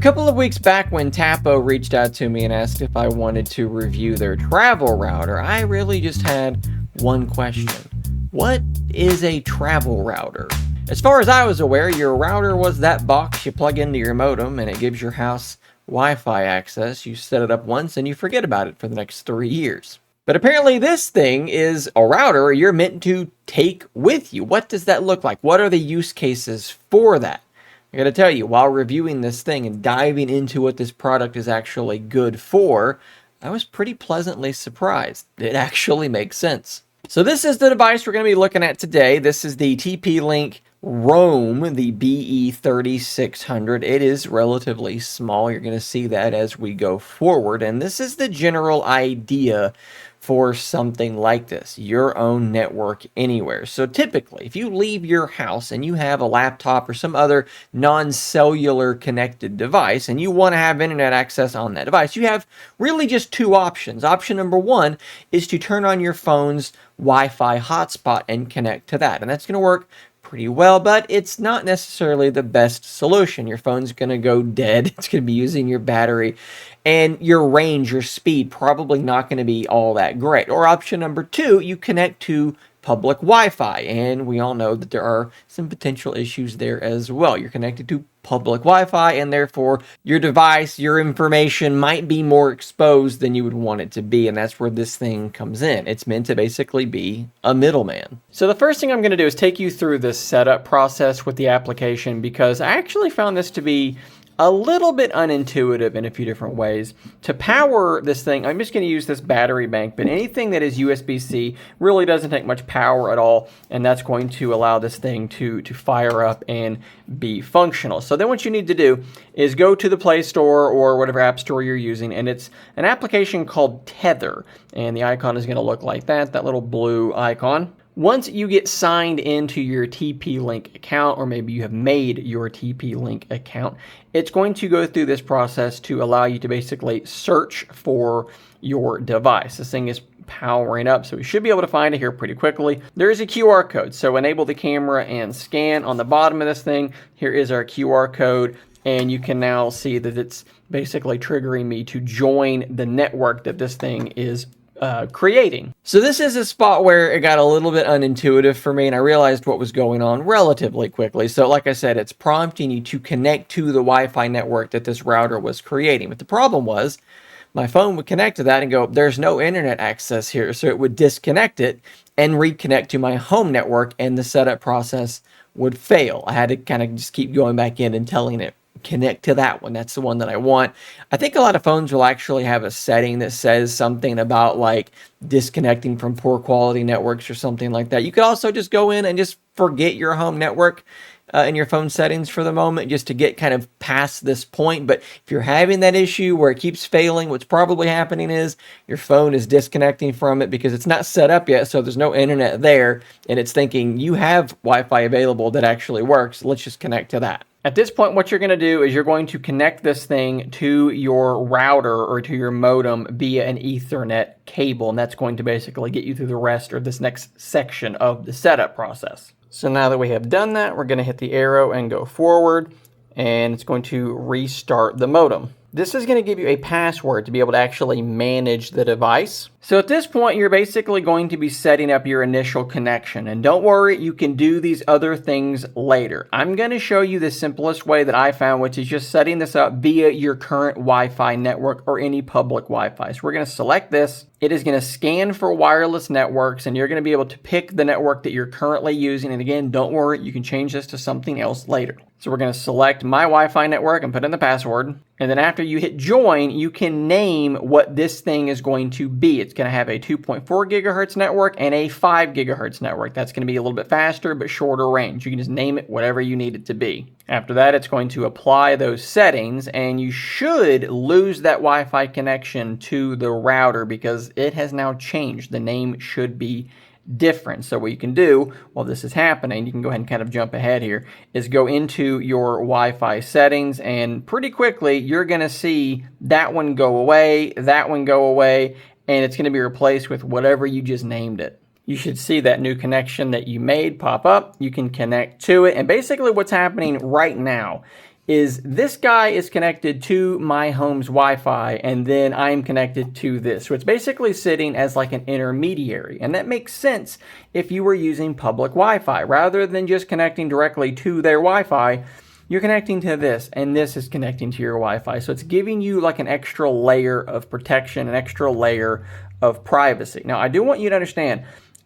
couple of weeks back when Tapo reached out to me and asked if I wanted to review their travel router, I really just had one question. What is a travel router? As far as I was aware, your router was that box you plug into your modem and it gives your house Wi-Fi access. You set it up once and you forget about it for the next 3 years. But apparently this thing is a router you're meant to take with you. What does that look like? What are the use cases for that? I gotta tell you, while reviewing this thing and diving into what this product is actually good for, I was pretty pleasantly surprised. It actually makes sense. So this is the device we're going to be looking at today. This is the TP-Link Roam, the BE3600. It is relatively small. You're going to see that as we go forward. And this is the general idea for something like this, your own network anywhere. So typically, if you leave your house and you have a laptop or some other non-cellular connected device and you want to have internet access on that device, you have really just two options. Option number one is to turn on your phone's Wi-Fi hotspot and connect to that. And that's going to work pretty well, but it's not necessarily the best solution. Your phone's going to go dead. It's going to be using your battery, and your range, your speed, probably not going to be all that great. Or option number two, you connect to public Wi-Fi, and we all know that there are some potential issues there as well. You're connected to public Wi-Fi, and therefore your device, your information might be more exposed than you would want it to be, and that's where this thing comes in. It's meant to basically be a middleman. So the first thing I'm going to do is take you through this setup process with the application, because I actually found this to be a little bit unintuitive in a few different ways. To power this thing, I'm just going to use this battery bank, but anything that is USB-C really doesn't take much power at all, and that's going to allow this thing to fire up and be functional. So then what you need to do is go to the Play Store or whatever app store you're using, and it's an application called Tether, and the icon is going to look like that little blue icon. Once you get signed into your TP-Link account, or maybe you have made your TP-Link account, it's going to go through this process to allow you to basically search for your device. This thing is powering up, so we should be able to find it here pretty quickly. There is a QR code, so enable the camera and scan. On the bottom of this thing, here is our QR code, and you can now see that it's basically triggering me to join the network that this thing is creating. So this is a spot where it got a little bit unintuitive for me, and I realized what was going on relatively quickly. So like I said, it's prompting you to connect to the Wi-Fi network that this router was creating. But the problem was my phone would connect to that and go, there's no internet access here. So it would disconnect it and reconnect to my home network, and the setup process would fail. I had to kind of just keep going back in and telling it, connect to that one. That's the one that I want. I think a lot of phones will actually have a setting that says something about like disconnecting from poor quality networks or something like that. You could also just go in and just forget your home network in your phone settings for the moment, just to get kind of past this point. But if you're having that issue where it keeps failing, what's probably happening is your phone is disconnecting from it because it's not set up yet, so there's no internet there, and it's thinking you have Wi-Fi available that actually works. Let's just connect to that. At this point, what you're going to do is you're going to connect this thing to your router or to your modem via an Ethernet cable, and that's going to basically get you through the rest of this next section of the setup process. So now that we have done that, we're going to hit the arrow and go forward, and it's going to restart the modem. This is going to give you a password to be able to actually manage the device. So at this point, you're basically going to be setting up your initial connection. And don't worry, you can do these other things later. I'm going to show you the simplest way that I found, which is just setting this up via your current Wi-Fi network or any public Wi-Fi. So we're going to select this. It is going to scan for wireless networks, and you're going to be able to pick the network that you're currently using. And again, don't worry, you can change this to something else later. So we're going to select my Wi-Fi network and put in the password. And then after you hit join, you can name what this thing is going to be. It's going to have a 2.4 gigahertz network and a 5 gigahertz network. That's going to be a little bit faster, but shorter range. You can just name it whatever you need it to be. After that, it's going to apply those settings, and you should lose that Wi-Fi connection to the router because it has now changed. The name should be different. So what you can do while this is happening, you can go ahead and kind of jump ahead here, is go into your Wi-Fi settings, and pretty quickly you're going to see that one go away, and it's going to be replaced with whatever you just named it. You should see that new connection that you made pop up. You can connect to it, and basically what's happening right now is this guy is connected to my home's Wi-Fi, and then I'm connected to this. So it's basically sitting as like an intermediary, and that makes sense if you were using public Wi-Fi. Rather than just connecting directly to their Wi-Fi, you're connecting to this, and this is connecting to your Wi-Fi. So it's giving you like an extra layer of protection, an extra layer of privacy. Now, I do want you to understand,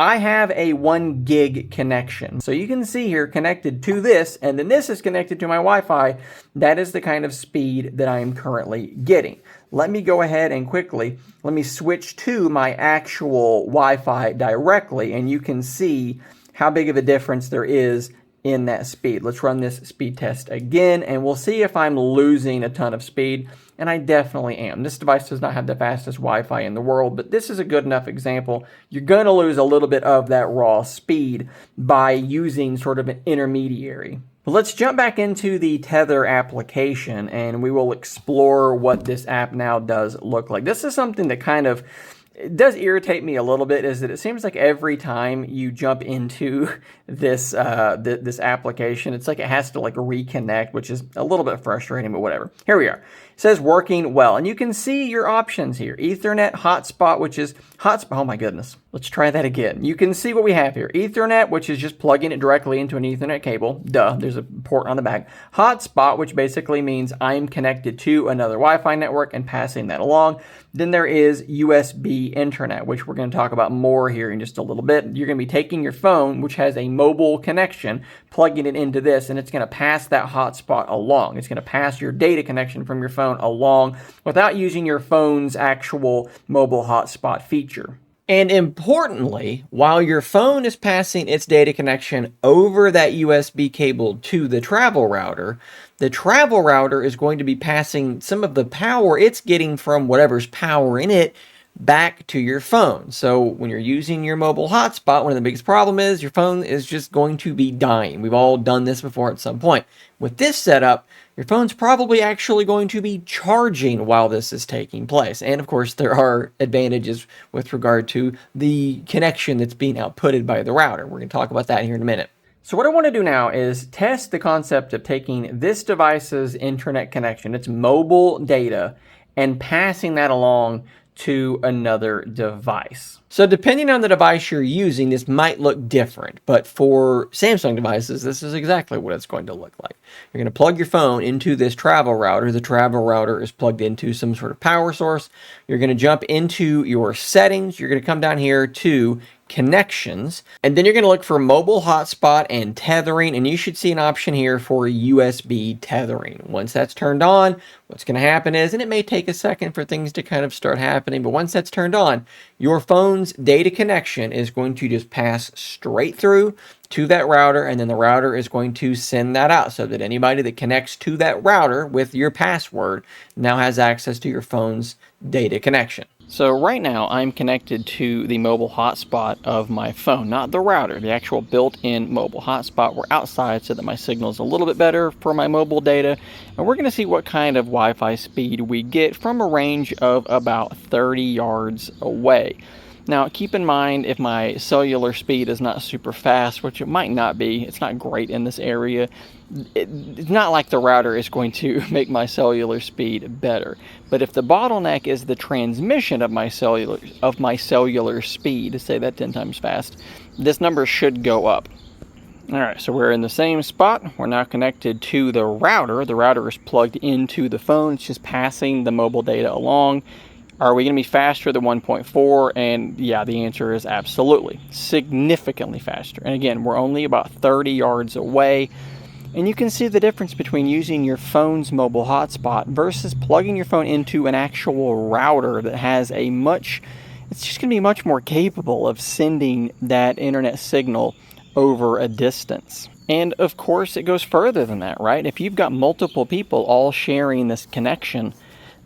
I have a 1 gig connection. So you can see here connected to this, and then this is connected to my Wi-Fi. That is the kind of speed that I am currently getting. Let me go ahead and let me switch to my actual Wi-Fi directly, and you can see how big of a difference there is in that speed. Let's run this speed test again, and we'll see if I'm losing a ton of speed. And I definitely am. This device does not have the fastest Wi-Fi in the world, but this is a good enough example. You're going to lose a little bit of that raw speed by using sort of an intermediary. But let's jump back into the Tether application, and we will explore what this app now does look like. This is something that kind of it does irritate me a little bit, is that it seems like every time you jump into this this application, it's like it has to like reconnect, which is a little bit frustrating, but whatever. Here we are. It says working well, and you can see your options here. Ethernet, hotspot, which is hotspot. Oh my goodness. Let's try that again. You can see what we have here. Ethernet, which is just plugging it directly into an Ethernet cable. Duh, there's a port on the back. Hotspot, which basically means I'm connected to another Wi-Fi network and passing that along. Then there is USB internet, which we're going to talk about more here in just a little bit. You're going to be taking your phone, which has a mobile connection, plugging it into this, and it's going to pass that hotspot along. It's going to pass your data connection from your phone along without using your phone's actual mobile hotspot feature. And importantly, while your phone is passing its data connection over that USB cable to the travel router is going to be passing some of the power it's getting from whatever's powering it back to your phone. So when you're using your mobile hotspot, one of the biggest problems is your phone is just going to be dying. We've all done this before at some point. With this setup, your phone's probably actually going to be charging while this is taking place. And of course, there are advantages with regard to the connection that's being outputted by the router. We're going to talk about that here in a minute. So what I want to do now is test the concept of taking this device's internet connection, its mobile data, and passing that along to another device. So depending on the device you're using, this might look different, but for Samsung devices, this is exactly what it's going to look like. You're going to plug your phone into this travel router. The travel router is plugged into some sort of power source. You're going to jump into your settings. You're going to come down here to connections, and then you're going to look for mobile hotspot and tethering, and you should see an option here for USB tethering. Once that's turned on, what's going to happen is, and it may take a second for things to kind of start happening, but once that's turned on, your phone's data connection is going to just pass straight through to that router, and then the router is going to send that out so that anybody that connects to that router with your password now has access to your phone's data connection. So right now I'm connected to the mobile hotspot of my phone, not the router, the actual built-in mobile hotspot. We're outside so that my signal is a little bit better for my mobile data, and we're going to see what kind of Wi-Fi speed we get from a range of about 30 yards away. Now, keep in mind, if my cellular speed is not super fast, which it might not be, it's not great in this area, it's not like the router is going to make my cellular speed better. But if the bottleneck is the transmission of my cellular speed, to say that 10 times fast, this number should go up. All right, so we're in the same spot. We're now connected to the router. The router is plugged into the phone. It's just passing the mobile data along. Are we going to be faster than 1.4? And yeah, the answer is absolutely. Significantly faster. And again, we're only about 30 yards away. And you can see the difference between using your phone's mobile hotspot versus plugging your phone into an actual router that has it's just going to be much more capable of sending that internet signal over a distance. And of course, it goes further than that, right? If you've got multiple people all sharing this connection,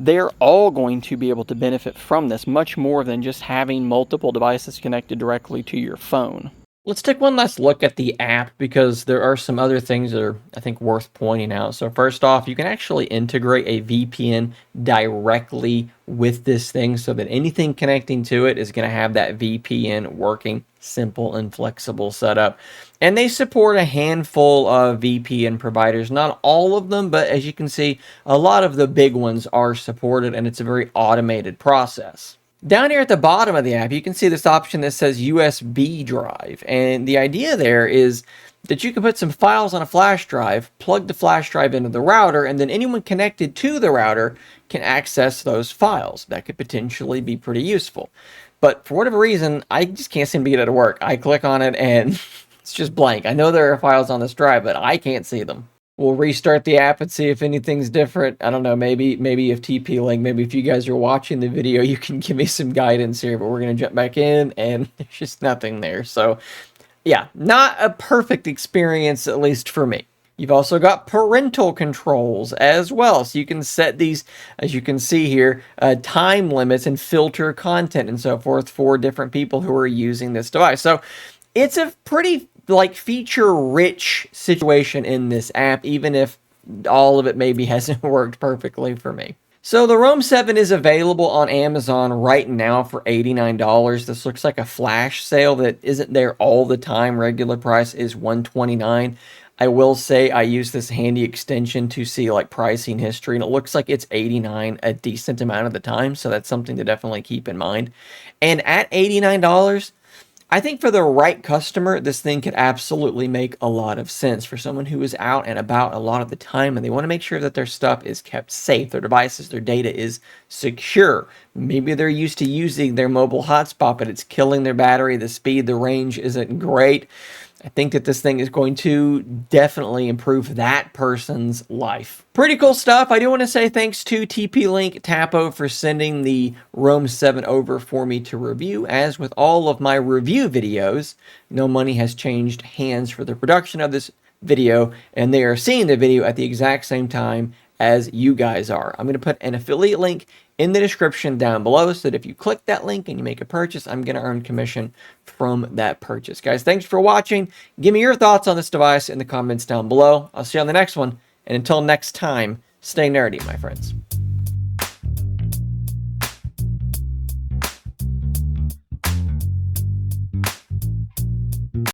they're all going to be able to benefit from this much more than just having multiple devices connected directly to your phone. Let's take one last look at the app because there are some other things that are, I think, worth pointing out. So first off, you can actually integrate a VPN directly with this thing so that anything connecting to it is going to have that VPN working. Simple and flexible setup. And they support a handful of VPN providers, not all of them, but as you can see, a lot of the big ones are supported, and it's a very automated process. Down here at the bottom of the app, you can see this option that says USB drive. And the idea there is that you can put some files on a flash drive, plug the flash drive into the router, and then anyone connected to the router can access those files. That could potentially be pretty useful. But for whatever reason, I just can't seem to get it to work. I click on it and it's just blank. I know there are files on this drive, but I can't see them. We'll restart the app and see if anything's different. I don't know, maybe if TP-Link, maybe if you guys are watching the video, you can give me some guidance here, but we're going to jump back in and there's just nothing there. So yeah, not a perfect experience, at least for me. You've also got parental controls as well. So you can set these, as you can see here, time limits and filter content and so forth for different people who are using this device. So it's a pretty feature-rich situation in this app, even if all of it maybe hasn't worked perfectly for me. So the Roam 7 is available on Amazon right now for $89. This looks like a flash sale that isn't there all the time. Regular price is $129. I will say I use this handy extension to see pricing history, and it looks like it's $89 a decent amount of the time, so that's something to definitely keep in mind. And at $89, I think for the right customer, this thing could absolutely make a lot of sense. For someone who is out and about a lot of the time and they want to make sure that their stuff is kept safe, their devices, their data is secure. Maybe they're used to using their mobile hotspot, but it's killing their battery, the speed, the range isn't great. I think that this thing is going to definitely improve that person's life. Pretty cool stuff. I do want to say thanks to TP-Link Tapo for sending the Roam 7 over for me to review. As with all of my review videos, no money has changed hands for the production of this video, and they are seeing the video at the exact same time as you guys are. I'm going to put an affiliate link in the description down below so that if you click that link and you make a purchase, I'm going to earn commission from that purchase. Guys, thanks for watching. Give me your thoughts on this device in the comments down below. I'll see you on the next one. And until next time, stay nerdy, my friends.